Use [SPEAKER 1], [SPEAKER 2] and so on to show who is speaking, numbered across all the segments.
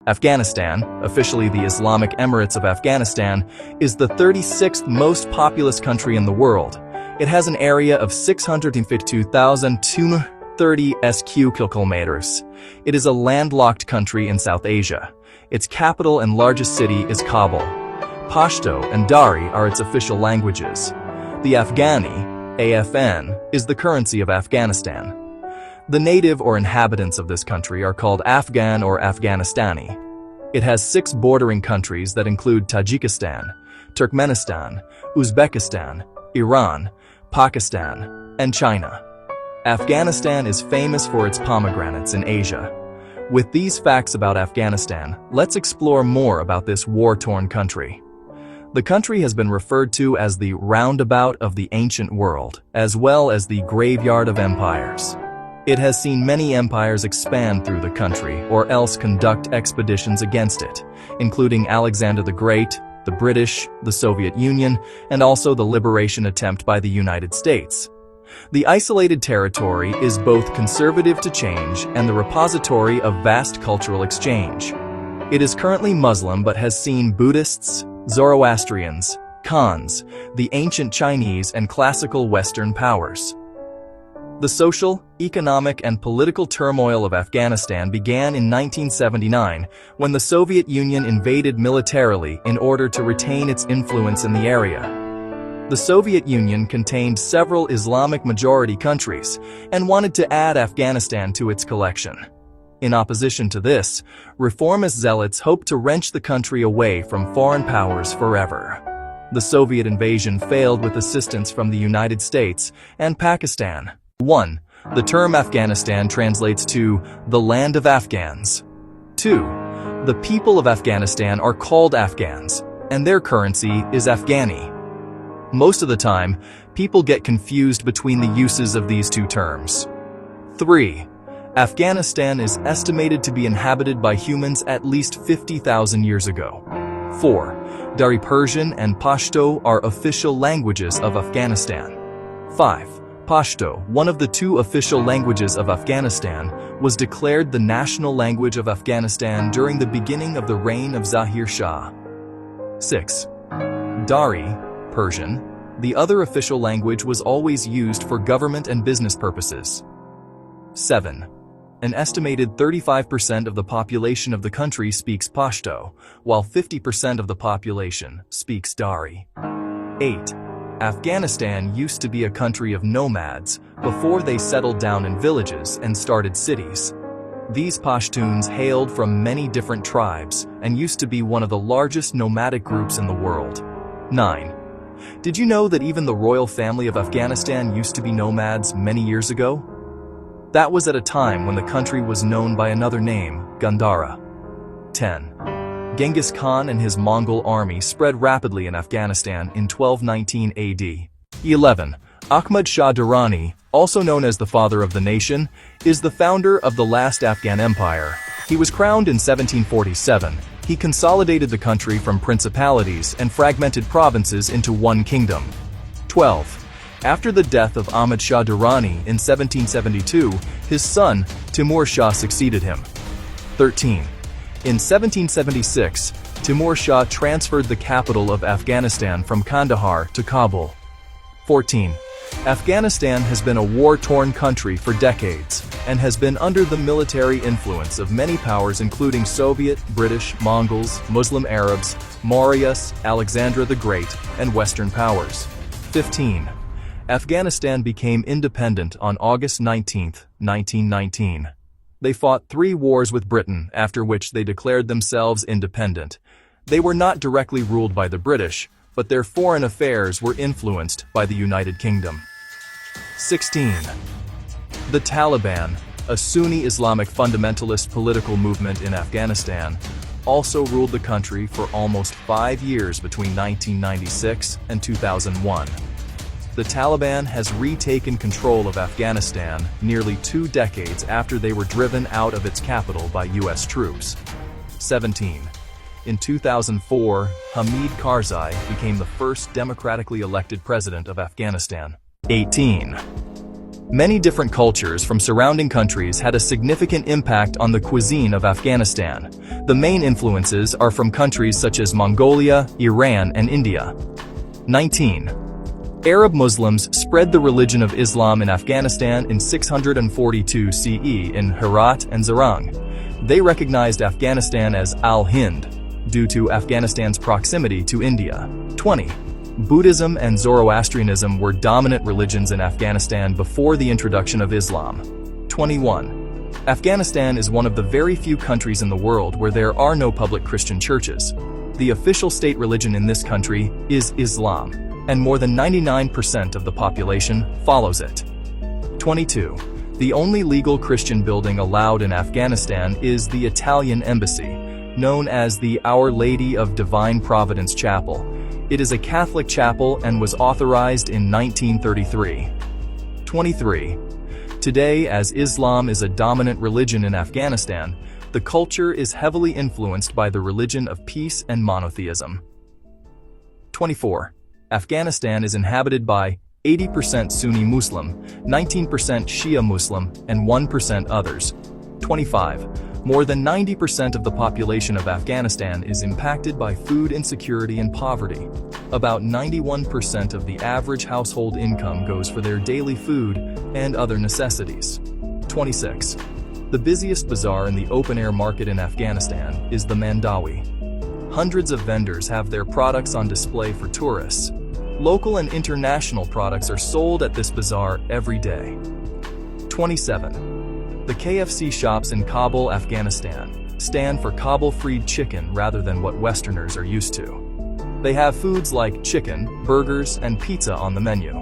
[SPEAKER 1] Afghanistan, officially the Islamic Emirates of Afghanistan, is the 36th most populous country in the world. It has an area of 652,230 km². It is a landlocked country in South Asia. Its capital and largest city is Kabul. Pashto and Dari are its official languages. The Afghani, AFN, is the currency of Afghanistan. The native or inhabitants of this country are called Afghan or Afghanistani. It has 6 bordering countries that include Tajikistan, Turkmenistan, Uzbekistan, Iran, Pakistan, and China. Afghanistan is famous for its pomegranates in Asia. With these facts about Afghanistan, let's explore more about this war-torn country. The country has been referred to as the roundabout of the ancient world, as well as the graveyard of empires. It has seen many empires expand through the country or else conduct expeditions against it, including Alexander the Great, the British, the Soviet Union, and also the liberation attempt by the United States. The isolated territory is both conservative to change and the repository of vast cultural exchange. It is currently Muslim but has seen Buddhists, Zoroastrians, Khans, the ancient Chinese and classical Western powers. The social, economic, and political turmoil of Afghanistan began in 1979 when the Soviet Union invaded militarily in order to retain its influence in the area. The Soviet Union contained several Islamic majority countries and wanted to add Afghanistan to its collection. In opposition to this, reformist zealots hoped to wrench the country away from foreign powers forever. The Soviet invasion failed with assistance from the United States and Pakistan. 1. The term Afghanistan translates to the land of Afghans. 2. The people of Afghanistan are called Afghans, and their currency is Afghani. Most of the time, people get confused between the uses of these two terms. 3. Afghanistan is estimated to be inhabited by humans at least 50,000 years ago. 4. Dari Persian and Pashto are official languages of Afghanistan. 5. Pashto, one of the 2 official languages of Afghanistan, was declared the national language of Afghanistan during the beginning of the reign of Zahir Shah. 6. Dari, Persian, the other official language, was always used for government and business purposes. 7. An estimated 35% of the population of the country speaks Pashto, while 50% of the population speaks Dari. 8. Afghanistan used to be a country of nomads before they settled down in villages and started cities. These Pashtuns hailed from many different tribes and used to be one of the largest nomadic groups in the world. 9. Did you know that even the royal family of Afghanistan used to be nomads many years ago? That was at a time when the country was known by another name, Gandhara. 10. Genghis Khan and his Mongol army spread rapidly in Afghanistan in 1219 AD. 11. Ahmad Shah Durrani, also known as the Father of the Nation, is the founder of the last Afghan empire. He was crowned in 1747. He consolidated the country from principalities and fragmented provinces into one kingdom. 12. After the death of Ahmad Shah Durrani in 1772, his son, Timur Shah, succeeded him. 13. In 1776, Timur Shah transferred the capital of Afghanistan from Kandahar to Kabul. 14. Afghanistan has been a war-torn country for decades and has been under the military influence of many powers including Soviet, British, Mongols, Muslim Arabs, Mauryas, Alexander the Great, and Western powers. 15. Afghanistan became independent on August 19, 1919. They fought 3 wars with Britain, after which they declared themselves independent. They were not directly ruled by the British, but their foreign affairs were influenced by the United Kingdom. 16. The Taliban, a Sunni Islamic fundamentalist political movement in Afghanistan, also ruled the country for almost 5 years between 1996 and 2001. The Taliban has retaken control of Afghanistan nearly 2 decades after they were driven out of its capital by U.S. troops. 17. In 2004, Hamid Karzai became the first democratically elected president of Afghanistan. 18. Many different cultures from surrounding countries had a significant impact on the cuisine of Afghanistan. The main influences are from countries such as Mongolia, Iran, and India. 19. Arab Muslims spread the religion of Islam in Afghanistan in 642 CE in Herat and Zarang. They recognized Afghanistan as Al-Hind, due to Afghanistan's proximity to India. 20. Buddhism and Zoroastrianism were dominant religions in Afghanistan before the introduction of Islam. 21. Afghanistan is one of the very few countries in the world where there are no public Christian churches. The official state religion in this country is Islam, and more than 99% of the population follows it. 22. The only legal Christian building allowed in Afghanistan is the Italian embassy, known as the Our Lady of Divine Providence Chapel. It is a Catholic chapel and was authorized in 1933. 23. Today, as Islam is a dominant religion in Afghanistan, the culture is heavily influenced by the religion of peace and monotheism. 24. Afghanistan is inhabited by 80% Sunni Muslim, 19% Shia Muslim, and 1% others. 25. More than 90% of the population of Afghanistan is impacted by food insecurity and poverty. About 91% of the average household income goes for their daily food and other necessities. 26. The busiest bazaar in the open-air market in Afghanistan is the Mandawi. Hundreds of vendors have their products on display for tourists. Local and international products are sold at this bazaar every day. 27. The KFC shops in Kabul, Afghanistan, stand for Kabul-fried chicken rather than what Westerners are used to. They have foods like chicken, burgers, and pizza on the menu.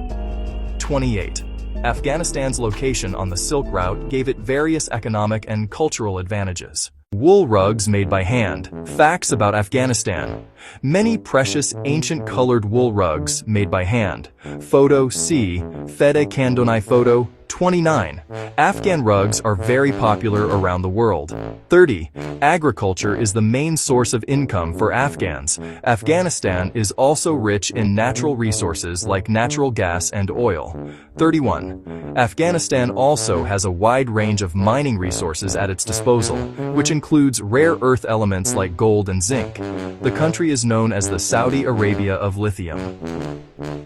[SPEAKER 1] 28. Afghanistan's location on the Silk Route gave it various economic and cultural advantages. Wool rugs made by hand. Facts about Afghanistan. Many precious ancient colored wool rugs made by hand. Photo C. Fede Kandonai Photo 29. Afghan rugs are very popular around the world. 30. Agriculture is the main source of income for Afghans. Afghanistan is also rich in natural resources like natural gas and oil. 31. Afghanistan also has a wide range of mining resources at its disposal, which includes rare earth elements like gold and zinc. The country is known as the Saudi Arabia of lithium.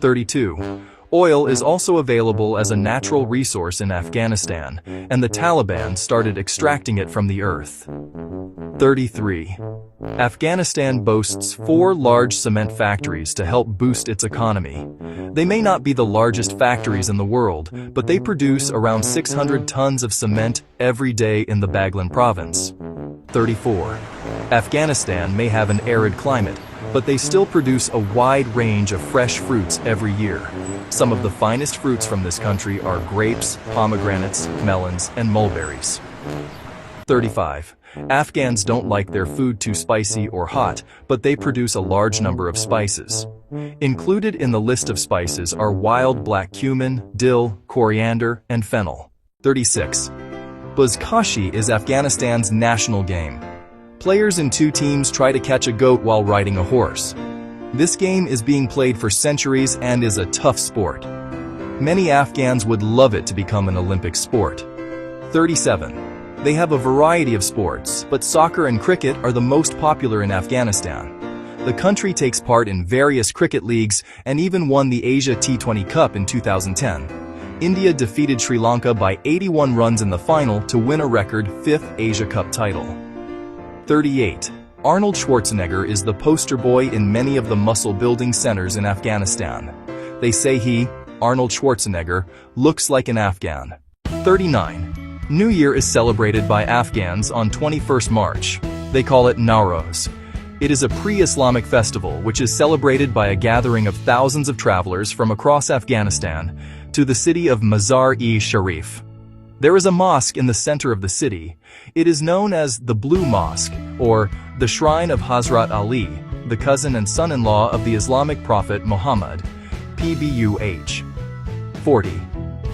[SPEAKER 1] 32. Oil is also available as a natural resource in Afghanistan, and the Taliban started extracting it from the earth. 33. Afghanistan boasts 4 large cement factories to help boost its economy. They may not be the largest factories in the world, but they produce around 600 tons of cement every day in the Baghlan province. 34. Afghanistan may have an arid climate, but they still produce a wide range of fresh fruits every year. Some of the finest fruits from this country are grapes, pomegranates, melons, and mulberries. 35. Afghans don't like their food too spicy or hot, but they produce a large number of spices. Included in the list of spices are wild black cumin, dill, coriander, and fennel. 36. Buzkashi is Afghanistan's national game. Players in 2 teams try to catch a goat while riding a horse. This game is being played for centuries and is a tough sport. Many Afghans would love it to become an Olympic sport. 37. They have a variety of sports, but soccer and cricket are the most popular in Afghanistan. The country takes part in various cricket leagues and even won the Asia T20 Cup in 2010. India defeated Sri Lanka by 81 runs in the final to win a record 5th Asia Cup title. 38. Arnold Schwarzenegger is the poster boy in many of the muscle-building centers in Afghanistan. They say he, Arnold Schwarzenegger, looks like an Afghan. 39. New Year is celebrated by Afghans on 21st March. They call it Nowruz. It is a pre-Islamic festival which is celebrated by a gathering of thousands of travelers from across Afghanistan to the city of Mazar-e-Sharif. There is a mosque in the center of the city. It is known as the Blue Mosque, or the Shrine of Hazrat Ali, the cousin and son-in-law of the Islamic prophet Muhammad, Pbuh. 40.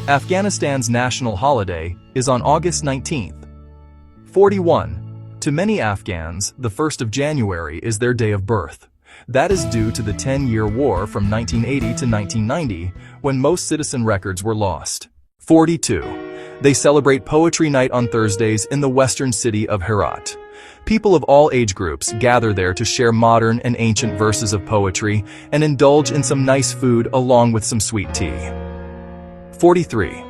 [SPEAKER 1] Afghanistan's national holiday is on August 19th. 41. To many Afghans, the 1st of January is their day of birth. That is due to the 10-year war from 1980 to 1990, when most citizen records were lost. 42. They celebrate Poetry Night on Thursdays in the western city of Herat. People of all age groups gather there to share modern and ancient verses of poetry and indulge in some nice food along with some sweet tea. 43.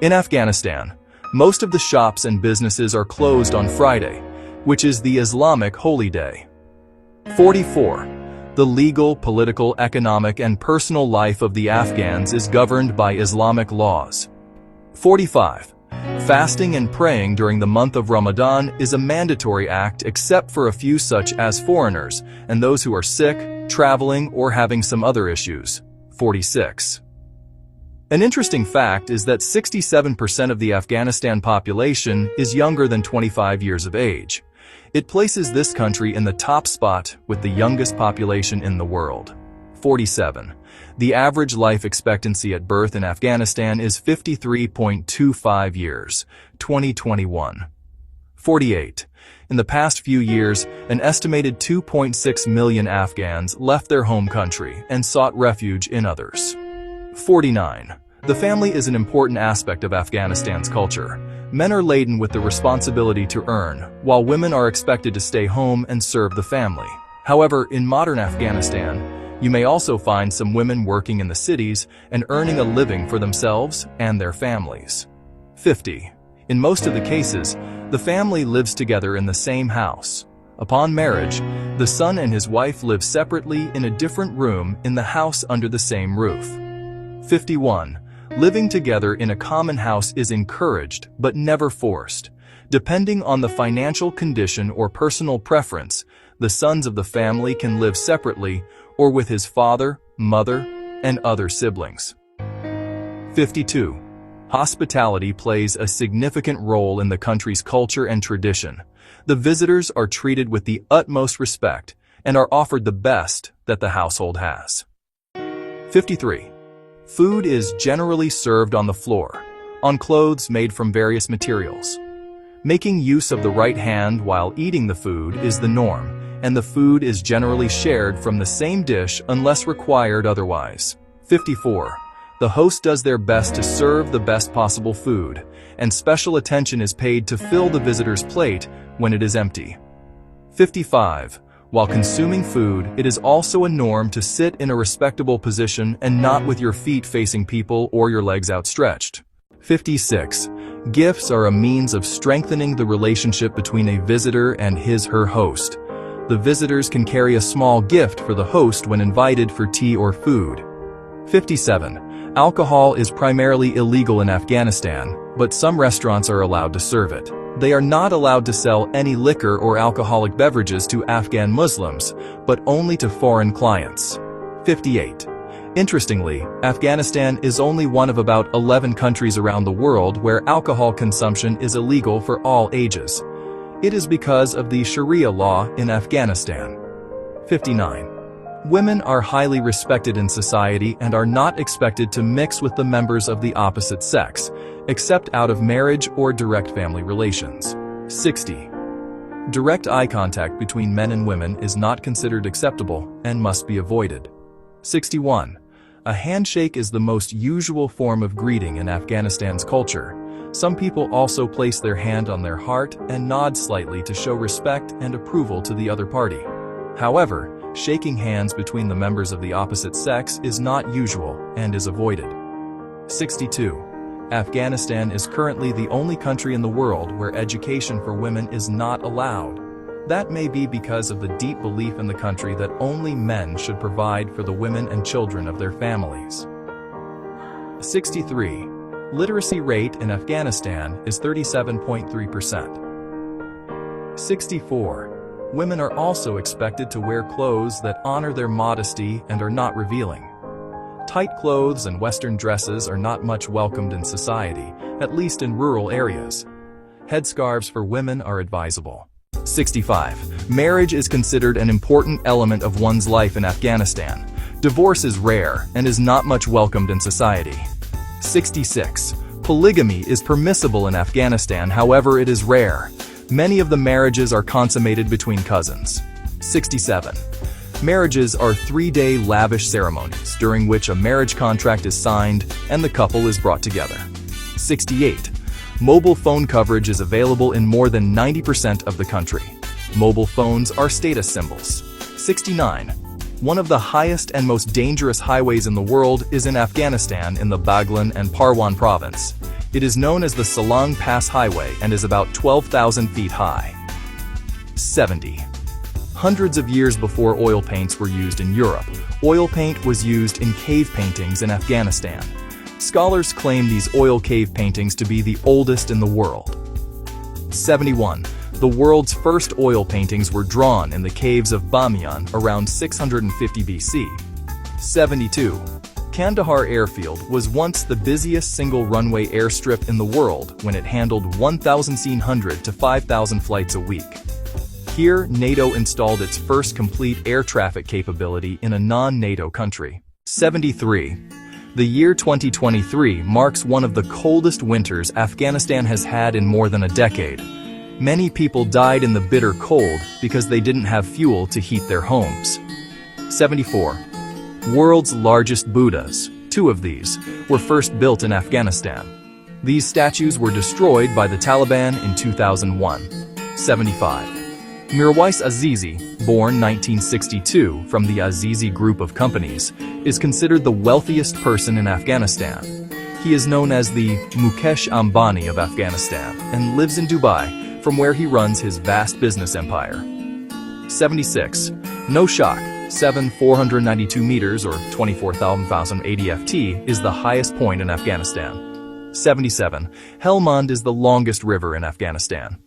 [SPEAKER 1] In Afghanistan, most of the shops and businesses are closed on Friday, which is the Islamic holy day. 44. The legal, political, economic, and personal life of the Afghans is governed by Islamic laws. 45. Fasting and praying during the month of Ramadan is a mandatory act except for a few such as foreigners and those who are sick, traveling, or having some other issues. 46. An interesting fact is that 67% of the Afghanistan population is younger than 25 years of age. It places this country in the top spot with the youngest population in the world. 47. The average life expectancy at birth in Afghanistan is 53.25 years, 2021. 48. In the past few years, an estimated 2.6 million Afghans left their home country and sought refuge in others. 49. The family is an important aspect of Afghanistan's culture. Men are laden with the responsibility to earn, while women are expected to stay home and serve the family. However, in modern Afghanistan, you may also find some women working in the cities and earning a living for themselves and their families. 50. In most of the cases, the family lives together in the same house. Upon marriage, the son and his wife live separately in a different room in the house under the same roof. 51. Living together in a common house is encouraged but never forced. Depending on the financial condition or personal preference, the sons of the family can live separately or with his father, mother, and other siblings. 52. Hospitality plays a significant role in the country's culture and tradition. The visitors are treated with the utmost respect and are offered the best that the household has. 53. Food is generally served on the floor, on clothes made from various materials. Making use of the right hand while eating the food is the norm, and the food is generally shared from the same dish unless required otherwise. 54. The host does their best to serve the best possible food, and special attention is paid to fill the visitor's plate when it is empty. 55. While consuming food, it is also a norm to sit in a respectable position and not with your feet facing people or your legs outstretched. 56. Gifts are a means of strengthening the relationship between a visitor and his/her host. The visitors can carry a small gift for the host when invited for tea or food. 57. Alcohol is primarily illegal in Afghanistan, but some restaurants are allowed to serve it. They are not allowed to sell any liquor or alcoholic beverages to Afghan Muslims, but only to foreign clients. 58. Interestingly, Afghanistan is only one of about 11 countries around the world where alcohol consumption is illegal for all ages. It is because of the Sharia law in Afghanistan. 59. Women are highly respected in society and are not expected to mix with the members of the opposite sex, except out of marriage or direct family relations. 60. Direct eye contact between men and women is not considered acceptable and must be avoided. 61. A handshake is the most usual form of greeting in Afghanistan's culture. Some people also place their hand on their heart and nod slightly to show respect and approval to the other party. However, shaking hands between the members of the opposite sex is not usual and is avoided. 62. Afghanistan is currently the only country in the world where education for women is not allowed. That may be because of the deep belief in the country that only men should provide for the women and children of their families. 63. Literacy rate in Afghanistan is 37.3%. 64. Women are also expected to wear clothes that honor their modesty and are not revealing. Tight clothes and Western dresses are not much welcomed in society, at least in rural areas. Headscarves for women are advisable. 65. Marriage is considered an important element of one's life in Afghanistan. Divorce is rare and is not much welcomed in society. 66. Polygamy is permissible in Afghanistan, however it is rare. Many of the marriages are consummated between cousins. 67. Marriages are 3-day lavish ceremonies during which a marriage contract is signed and the couple is brought together. 68. Mobile phone coverage is available in more than 90% of the country. Mobile phones are status symbols. 69. One of the highest and most dangerous highways in the world is in Afghanistan in the Baghlan and Parwan province. It is known as the Salang Pass Highway and is about 12,000 feet high. 70. Hundreds of years before oil paints were used in Europe, oil paint was used in cave paintings in Afghanistan. Scholars claim these oil cave paintings to be the oldest in the world. 71. The world's first oil paintings were drawn in the caves of Bamiyan around 650 BC. 72. Kandahar Airfield was once the busiest single-runway airstrip in the world when it handled 1,700 to 5,000 flights a week. Here, NATO installed its first complete air traffic capability in a non-NATO country. 73. The year 2023 marks one of the coldest winters Afghanistan has had in more than a decade. Many people died in the bitter cold because they didn't have fuel to heat their homes. 74. World's largest Buddhas, 2 of these, were first built in Afghanistan. These statues were destroyed by the Taliban in 2001. 75. Mirwais Azizi, born 1962 from the Azizi Group of companies, is considered the wealthiest person in Afghanistan. He is known as the Mukesh Ambani of Afghanistan and lives in Dubai, from where he runs his vast business empire. 76. Noshak, 492 meters or 24,080 ft, is the highest point in Afghanistan. 77. Helmand is the longest river in Afghanistan.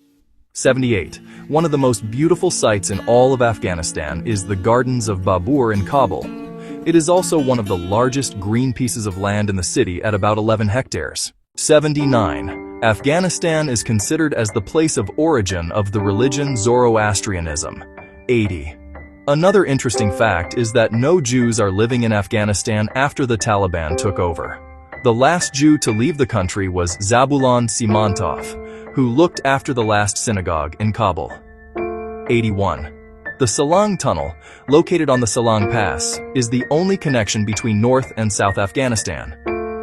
[SPEAKER 1] 78. One of the most beautiful sights in all of Afghanistan is the Gardens of Babur in Kabul. It is also one of the largest green pieces of land in the city at about 11 hectares. 79. Afghanistan is considered as the place of origin of the religion Zoroastrianism. 80. Another interesting fact is that no Jews are living in Afghanistan after the Taliban took over. The last Jew to leave the country was Zabulon Simantov, who looked after the last synagogue in Kabul. 81. The Salang Tunnel, located on the Salang Pass, is the only connection between North and South Afghanistan.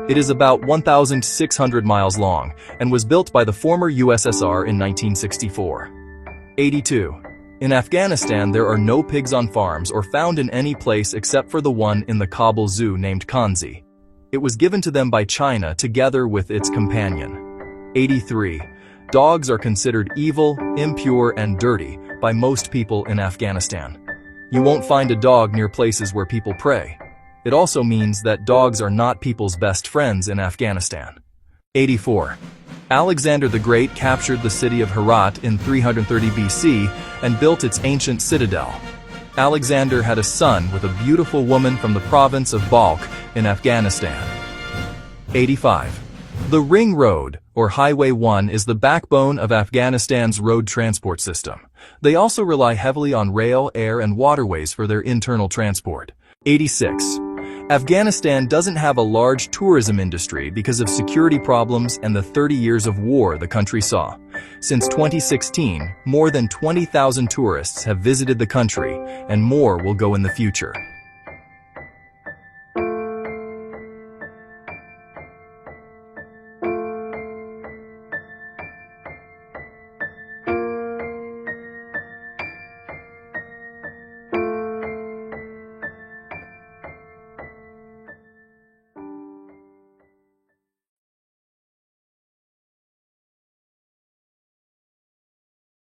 [SPEAKER 1] It is about 1,600 miles long and was built by the former USSR in 1964. 82. In Afghanistan, there are no pigs on farms or found in any place except for the one in the Kabul Zoo named Kanzi. It was given to them by China together with its companion. 83. Dogs are considered evil, impure, and dirty by most people in Afghanistan. You won't find a dog near places where people pray. It also means that dogs are not people's best friends in Afghanistan. 84. Alexander the Great captured the city of Herat in 330 BC and built its ancient citadel. Alexander had a son with a beautiful woman from the province of Balkh in Afghanistan. 85. The Ring Road, or Highway 1, is the backbone of Afghanistan's road transport system. They also rely heavily on rail, air, and waterways for their internal transport. 86. Afghanistan doesn't have a large tourism industry because of security problems and the 30 years of war the country saw. Since 2016, more than 20,000 tourists have visited the country, and more will go in the future.